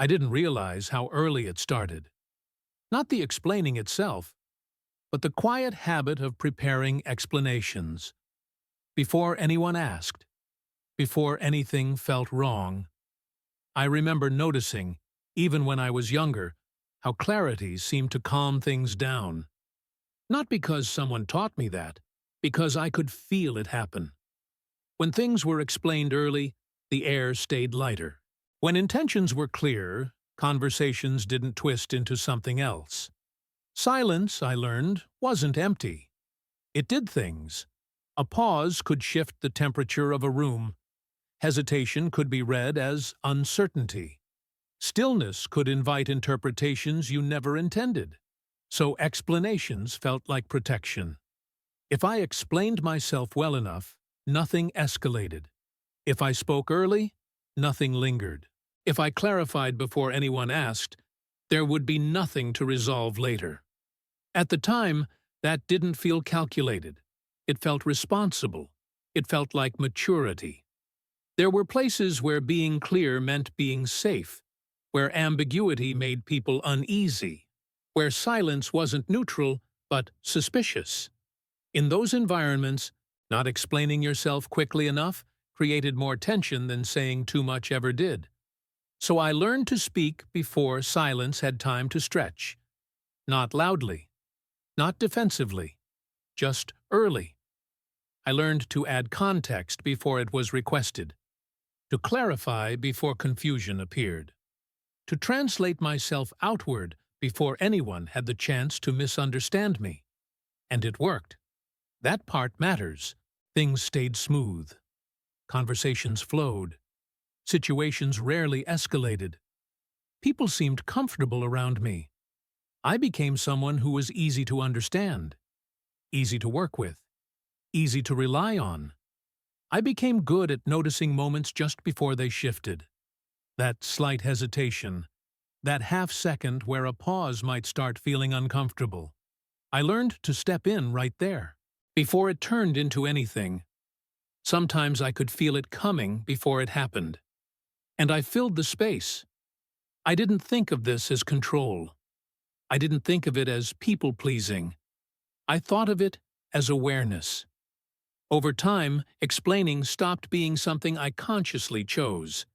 I didn't realize how early it started. Not the explaining itself, but the quiet habit of preparing explanations. Before anyone asked, before anything felt wrong, I remember noticing, even when I was younger, how clarity seemed to calm things down. Not because someone taught me that, because I could feel it happen. When things were explained early, the air stayed lighter. When intentions were clear, conversations didn't twist into something else. Silence, I learned, wasn't empty. It did things. A pause could shift the temperature of a room. Hesitation could be read as uncertainty. Stillness could invite interpretations you never intended. So explanations felt like protection. If I explained myself well enough, nothing escalated. If I spoke early, nothing lingered. If I clarified before anyone asked, there would be nothing to resolve later. At the time, that didn't feel calculated. It felt responsible. It felt like maturity. There were places where being clear meant being safe, where ambiguity made people uneasy, where silence wasn't neutral but suspicious. In those environments, not explaining yourself quickly enough created more tension than saying too much ever did. So I learned to speak before silence had time to stretch. Not loudly, not defensively, just early. I learned to add context before it was requested, to clarify before confusion appeared, to translate myself outward before anyone had the chance to misunderstand me. And it worked. That part matters. Things stayed smooth. Conversations flowed. Situations rarely escalated. People seemed comfortable around me. I became someone who was easy to understand, easy to work with, easy to rely on. I became good at noticing moments just before they shifted. That slight hesitation, that half-second where a pause might start feeling uncomfortable. I learned to step in right there, before it turned into anything. Sometimes I could feel it coming before it happened. And I filled the space. I didn't think of this as control. I didn't think of it as people-pleasing. I thought of it as awareness. Over time, explaining stopped being something I consciously chose.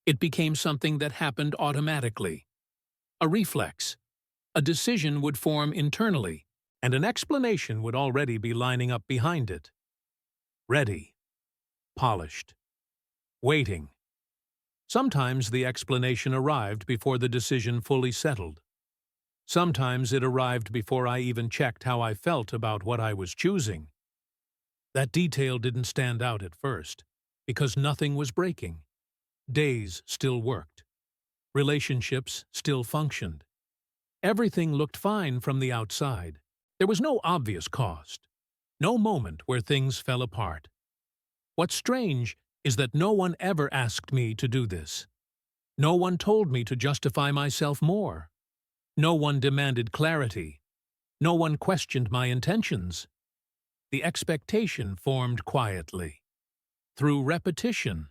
It became something that happened automatically. A reflex. A decision would form internally, and an explanation would already be lining up behind it. Ready. Polished. Waiting. Sometimes the explanation arrived before the decision fully settled. Sometimes it arrived before I even checked how I felt about what I was choosing. That detail didn't stand out at first, because nothing was breaking. Days still worked. Relationships still functioned. Everything looked fine from the outside. There was no obvious cost. No moment where things fell apart. What's strange is that no one ever asked me to do this. No one told me to justify myself more. No one demanded clarity. No one questioned my intentions. The expectation formed quietly, through repetition,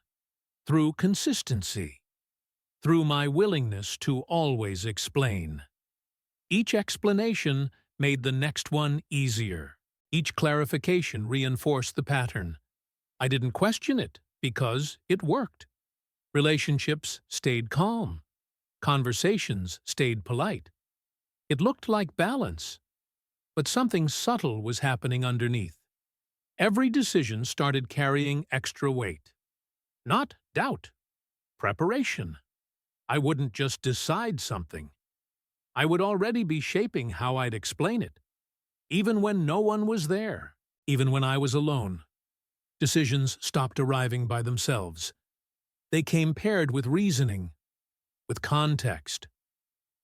through consistency, through my willingness to always explain. Each explanation made the next one easier. Each clarification reinforced the pattern. I didn't question it because it worked. Relationships stayed calm. Conversations stayed polite. It looked like balance, but something subtle was happening underneath. Every decision started carrying extra weight. Not doubt, preparation. I wouldn't just decide something. I would already be shaping how I'd explain it, even when no one was there, even when I was alone. Decisions stopped arriving by themselves. They came paired with reasoning, with context,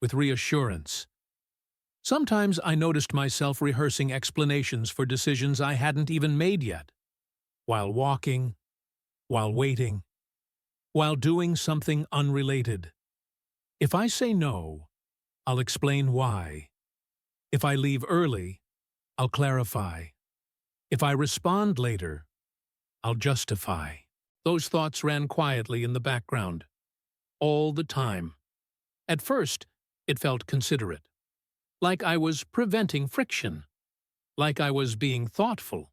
with reassurance. Sometimes I noticed myself rehearsing explanations for decisions I hadn't even made yet, while walking, while waiting, while doing something unrelated. If I say no, I'll explain why. If I leave early, I'll clarify. If I respond later, I'll justify. Those thoughts ran quietly in the background, all the time. At first, it felt considerate, like I was preventing friction, like I was being thoughtful.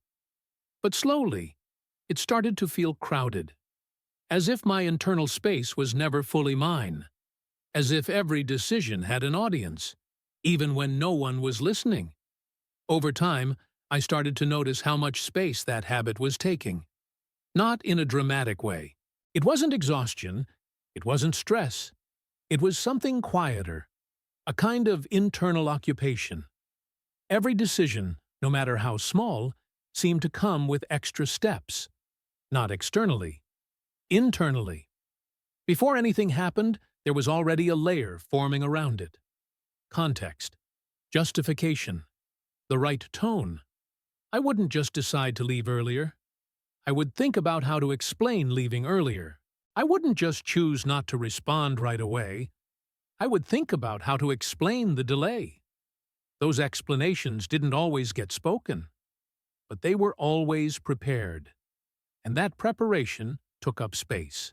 But slowly, it started to feel crowded, as if my internal space was never fully mine, as if every decision had an audience, even when no one was listening. Over time, I started to notice how much space that habit was taking. Not in a dramatic way. It wasn't exhaustion, it wasn't stress. It was something quieter, a kind of internal occupation. Every decision, no matter how small, seemed to come with extra steps. Not externally, internally. Before anything happened, there was already a layer forming around it. Context, justification, the right tone. I wouldn't just decide to leave earlier. I would think about how to explain leaving earlier. I wouldn't just choose not to respond right away. I would think about how to explain the delay. Those explanations didn't always get spoken, but they were always prepared. And that preparation took up space.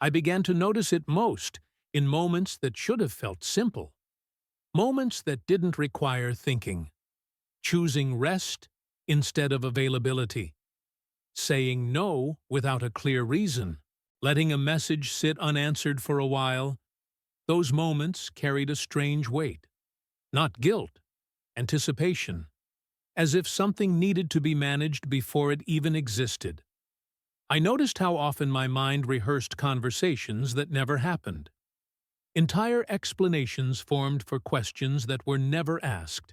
I began to notice it most in moments that should have felt simple. Moments that didn't require thinking. Choosing rest instead of availability. Saying no without a clear reason. Letting a message sit unanswered for a while. Those moments carried a strange weight. Not guilt, anticipation. As if something needed to be managed before it even existed. I noticed how often my mind rehearsed conversations that never happened. Entire explanations formed for questions that were never asked.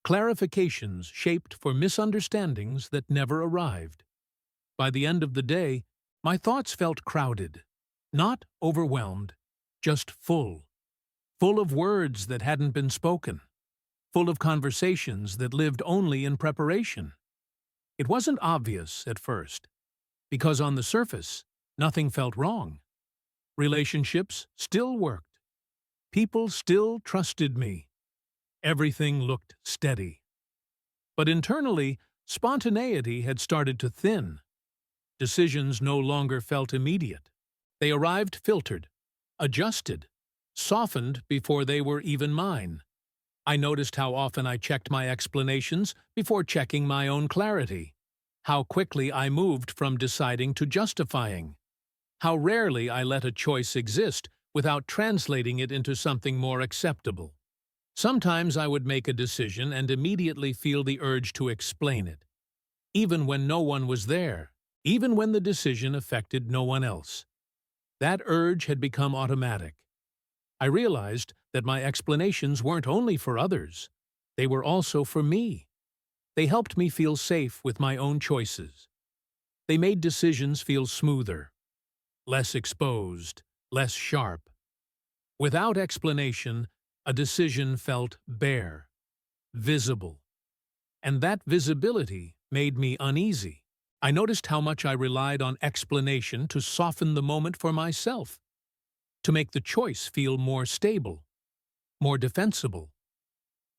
Clarifications shaped for misunderstandings that never arrived. By the end of the day, my thoughts felt crowded, not overwhelmed, just full. Full of words that hadn't been spoken. Full of conversations that lived only in preparation. It wasn't obvious at first, because on the surface, nothing felt wrong. Relationships still worked. People still trusted me. Everything looked steady. But internally, spontaneity had started to thin. Decisions no longer felt immediate. They arrived filtered, adjusted, softened before they were even mine. I noticed how often I checked my explanations before checking my own clarity. How quickly I moved from deciding to justifying. How rarely I let a choice exist without translating it into something more acceptable. Sometimes I would make a decision and immediately feel the urge to explain it, even when no one was there, even when the decision affected no one else. That urge had become automatic. I realized that my explanations weren't only for others, they were also for me. They helped me feel safe with my own choices. They made decisions feel smoother, less exposed, less sharp. Without explanation, a decision felt bare, visible. And that visibility made me uneasy. I noticed how much I relied on explanation to soften the moment for myself, to make the choice feel more stable, more defensible.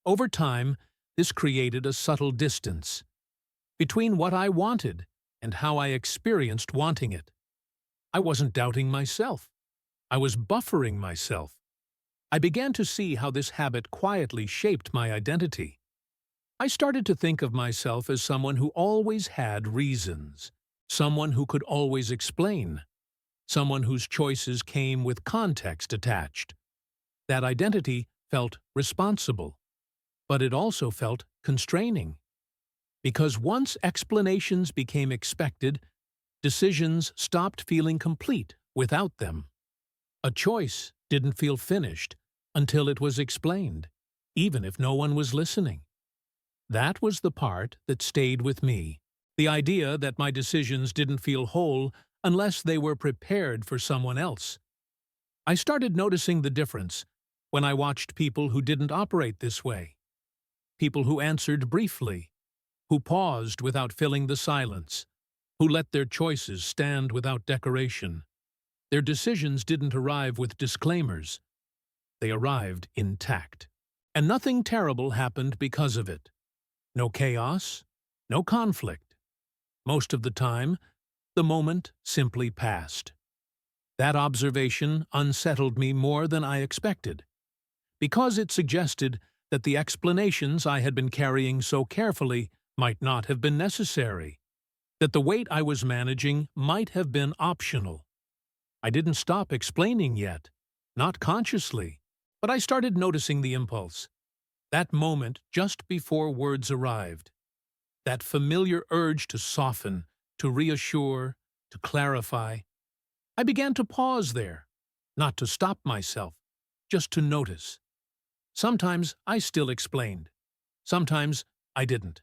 Over time, this created a subtle distance between what I wanted and how I experienced wanting it. I wasn't doubting myself. I was buffering myself. I began to see how this habit quietly shaped my identity. I started to think of myself as someone who always had reasons, someone who could always explain, someone whose choices came with context attached. That identity felt responsible, but it also felt constraining. Because once explanations became expected, decisions stopped feeling complete without them. A choice didn't feel finished until it was explained, even if no one was listening. That was the part that stayed with me. The idea that my decisions didn't feel whole unless they were prepared for someone else. I started noticing the difference when I watched people who didn't operate this way. People who answered briefly, who paused without filling the silence, who let their choices stand without decoration. Their decisions didn't arrive with disclaimers. They arrived intact. And nothing terrible happened because of it. No chaos, no conflict. Most of the time, the moment simply passed. That observation unsettled me more than I expected, because it suggested that the explanations I had been carrying so carefully might not have been necessary, that the weight I was managing might have been optional. I didn't stop explaining yet, not consciously, but I started noticing the impulse. That moment just before words arrived. That familiar urge to soften, to reassure, to clarify. I began to pause there, not to stop myself, just to notice. Sometimes I still explained. Sometimes I didn't.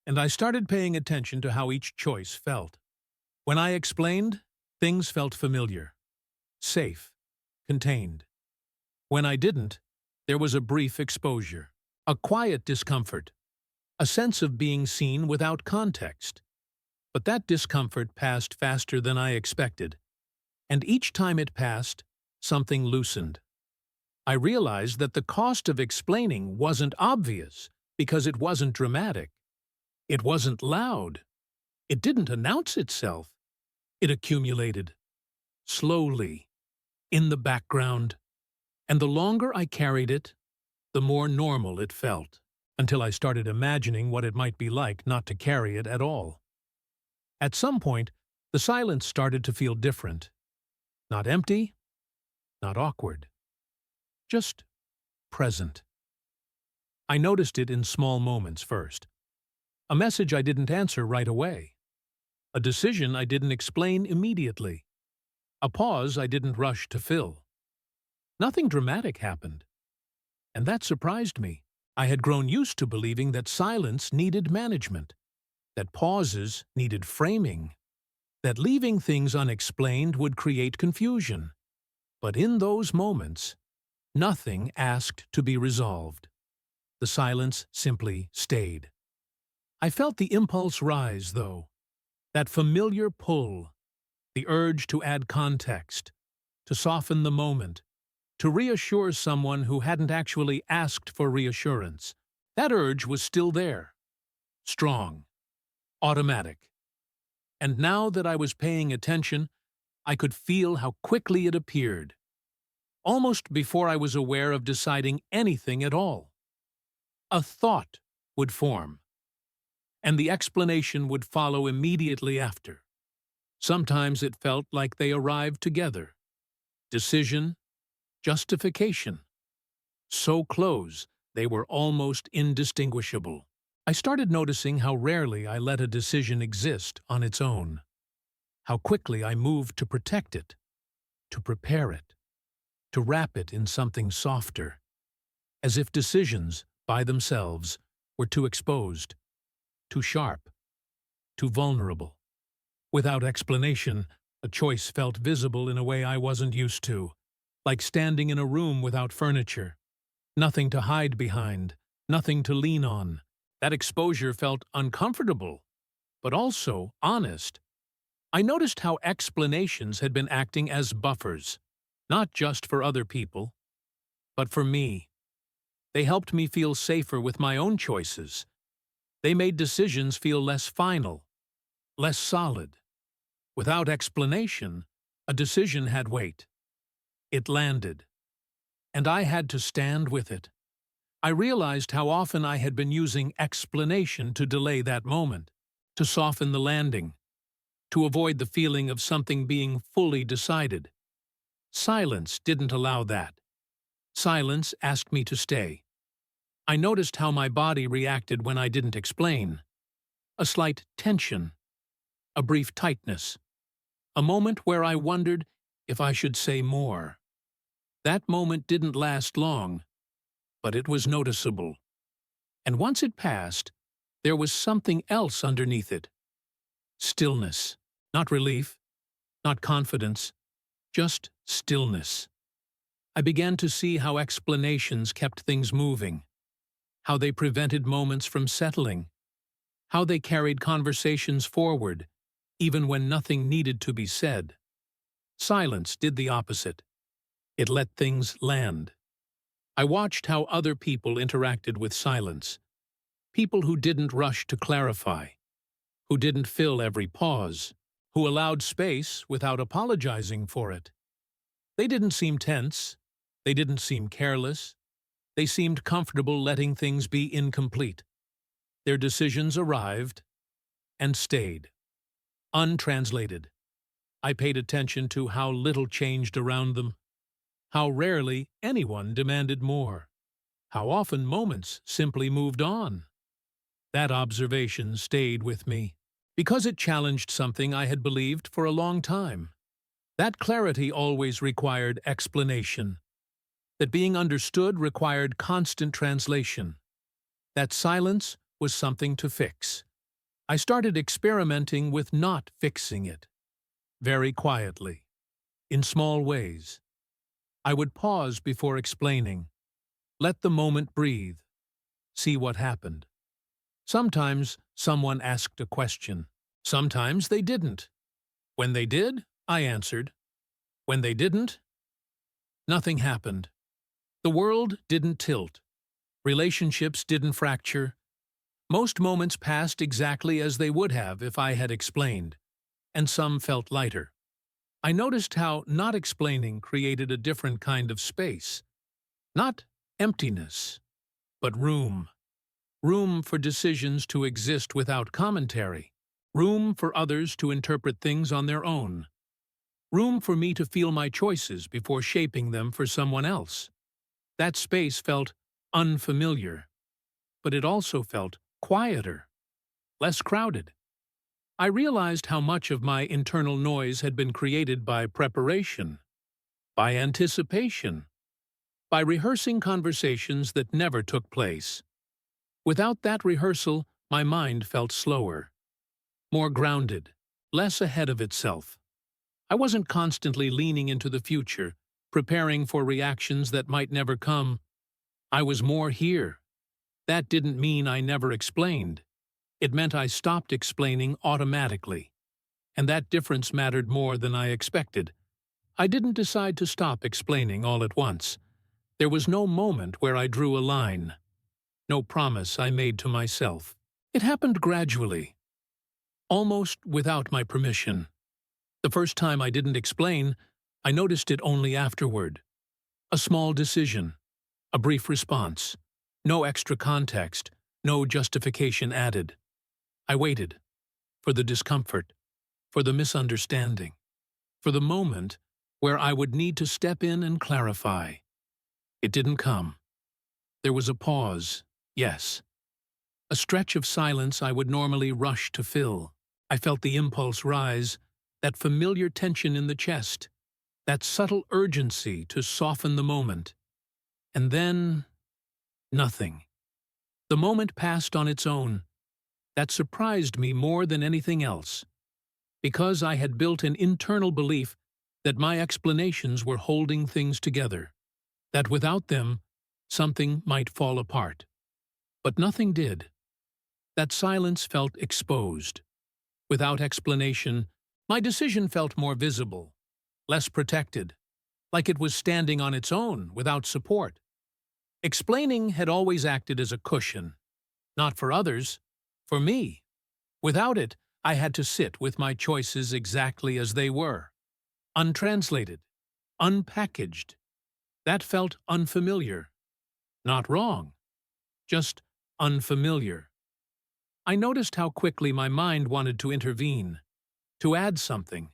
And I started paying attention to how each choice felt. When I explained, things felt familiar, safe, contained. When I didn't, there was a brief exposure, a quiet discomfort, a sense of being seen without context. But that discomfort passed faster than I expected, and each time it passed, something loosened. I realized that the cost of explaining wasn't obvious because it wasn't dramatic. It wasn't loud. It didn't announce itself. It accumulated, slowly, in the background. And the longer I carried it, the more normal it felt, until I started imagining what it might be like not to carry it at all. At some point, the silence started to feel different. Not empty, not awkward. Just present. I noticed it in small moments first. A message I didn't answer right away. A decision I didn't explain immediately. A pause I didn't rush to fill. Nothing dramatic happened. And that surprised me. I had grown used to believing that silence needed management, that pauses needed framing, that leaving things unexplained would create confusion. But in those moments, nothing asked to be resolved. The silence simply stayed. I felt the impulse rise, though. That familiar pull, the urge to add context, to soften the moment, to reassure someone who hadn't actually asked for reassurance. That urge was still there, strong, automatic. And now that I was paying attention, I could feel how quickly it appeared, almost before I was aware of deciding anything at all. A thought would form, and the explanation would follow immediately after. Sometimes it felt like they arrived together. Decision, justification. So close, they were almost indistinguishable. I started noticing how rarely I let a decision exist on its own. How quickly I moved to protect it, to prepare it, to wrap it in something softer, as if decisions, by themselves, were too exposed, too sharp, too vulnerable. Without explanation, a choice felt visible in a way I wasn't used to, like standing in a room without furniture. Nothing to hide behind, nothing to lean on. That exposure felt uncomfortable, but also honest. I noticed how explanations had been acting as buffers, not just for other people, but for me. They helped me feel safer with my own choices. They made decisions feel less final, less solid. Without explanation, a decision had weight. It landed, and I had to stand with it. I realized how often I had been using explanation to delay that moment, to soften the landing, to avoid the feeling of something being fully decided. Silence didn't allow that. Silence asked me to stay. I noticed how my body reacted when I didn't explain. A slight tension, a brief tightness, a moment where I wondered if I should say more. That moment didn't last long, but it was noticeable. And once it passed, there was something else underneath it. Stillness, not relief, not confidence, just stillness. I began to see how explanations kept things moving, how they prevented moments from settling, how they carried conversations forward, even when nothing needed to be said. Silence did the opposite. It let things land. I watched how other people interacted with silence. People who didn't rush to clarify, who didn't fill every pause, who allowed space without apologizing for it. They didn't seem tense. They didn't seem careless. They seemed comfortable letting things be incomplete. Their decisions arrived and stayed, untranslated. I paid attention to how little changed around them, how rarely anyone demanded more, how often moments simply moved on. That observation stayed with me, because it challenged something I had believed for a long time. That clarity always required explanation, that being understood required constant translation, that silence was something to fix. I started experimenting with not fixing it, very quietly, in small ways. I would pause before explaining, let the moment breathe, see what happened. Sometimes someone asked a question. Sometimes they didn't. When they did, I answered. When they didn't, nothing happened. The world didn't tilt. Relationships didn't fracture. Most moments passed exactly as they would have if I had explained, and some felt lighter. I noticed how not explaining created a different kind of space. Not emptiness, but room. Room for decisions to exist without commentary. Room for others to interpret things on their own. Room for me to feel my choices before shaping them for someone else. That space felt unfamiliar, but it also felt quieter, less crowded. I realized how much of my internal noise had been created by preparation, by anticipation, by rehearsing conversations that never took place. Without that rehearsal, my mind felt slower, more grounded, less ahead of itself. I wasn't constantly leaning into the future, preparing for reactions that might never come. I was more here. That didn't mean I never explained. It meant I stopped explaining automatically. And that difference mattered more than I expected. I didn't decide to stop explaining all at once. There was no moment where I drew a line. No promise I made to myself. It happened gradually, almost without my permission. The first time I didn't explain, I noticed it only afterward. A small decision, a brief response, no extra context, no justification added. I waited for the discomfort, for the misunderstanding, for the moment where I would need to step in and clarify. It didn't come. There was a pause, yes. A stretch of silence I would normally rush to fill. I felt the impulse rise, that familiar tension in the chest, that subtle urgency to soften the moment. And then, nothing. The moment passed on its own. That surprised me more than anything else, because I had built an internal belief that my explanations were holding things together, that without them, something might fall apart. But nothing did. That silence felt exposed. Without explanation, my decision felt more visible, less protected, like it was standing on its own without support. Explaining had always acted as a cushion, not for others, for me. Without it, I had to sit with my choices exactly as they were, untranslated, unpackaged. That felt unfamiliar. Not wrong, just unfamiliar. I noticed how quickly my mind wanted to intervene, to add something,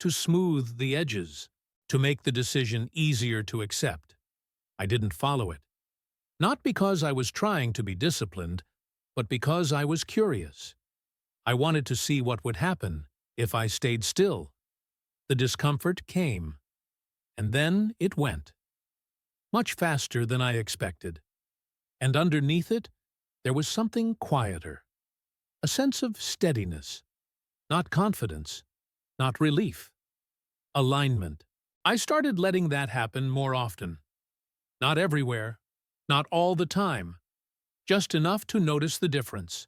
to smooth the edges, to make the decision easier to accept. I didn't follow it. Not because I was trying to be disciplined, but because I was curious. I wanted to see what would happen if I stayed still. The discomfort came, and then it went, much faster than I expected. And underneath it, there was something quieter, a sense of steadiness, not confidence, not relief, alignment. I started letting that happen more often. Not everywhere, not all the time, just enough to notice the difference.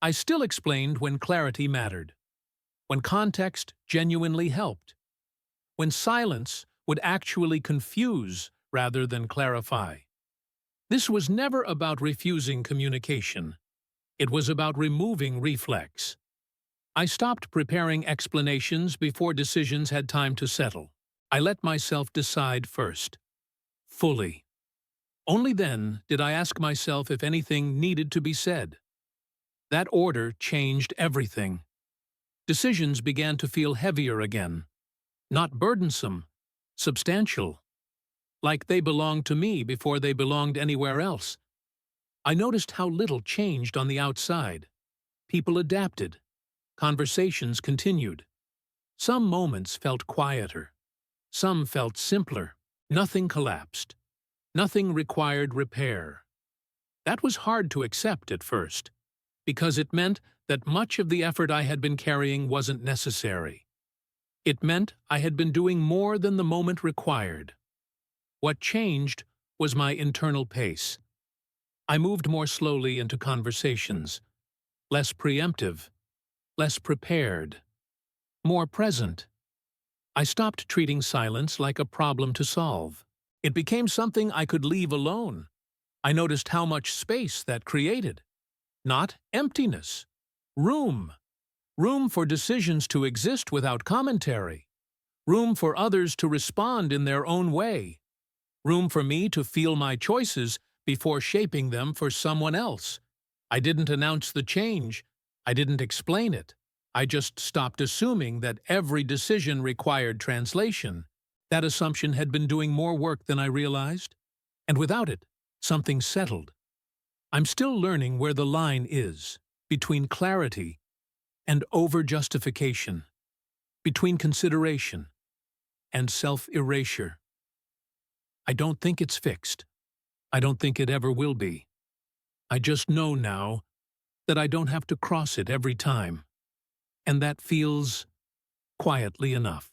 I still explained when clarity mattered, when context genuinely helped, when silence would actually confuse rather than clarify. This was never about refusing communication. It was about removing reflex. I stopped preparing explanations before decisions had time to settle. I let myself decide first, fully. Only then did I ask myself if anything needed to be said. That order changed everything. Decisions began to feel heavier again. Not burdensome, substantial. Like they belonged to me before they belonged anywhere else. I noticed how little changed on the outside. People adapted. Conversations continued. Some moments felt quieter. Some felt simpler. Nothing collapsed. Nothing required repair. That was hard to accept at first, because it meant that much of the effort I had been carrying wasn't necessary. It meant I had been doing more than the moment required. What changed was my internal pace. I moved more slowly into conversations, less preemptive, less prepared, more present. I stopped treating silence like a problem to solve. It became something I could leave alone. I noticed how much space that created. Not emptiness. Room. Room for decisions to exist without commentary. Room for others to respond in their own way. Room for me to feel my choices before shaping them for someone else. I didn't announce the change. I didn't explain it. I just stopped assuming that every decision required translation. That assumption had been doing more work than I realized. And without it, something settled. I'm still learning where the line is between clarity and over-justification, between consideration and self-erasure. I don't think it's fixed. I don't think it ever will be. I just know now that I don't have to cross it every time. And that feels quietly enough.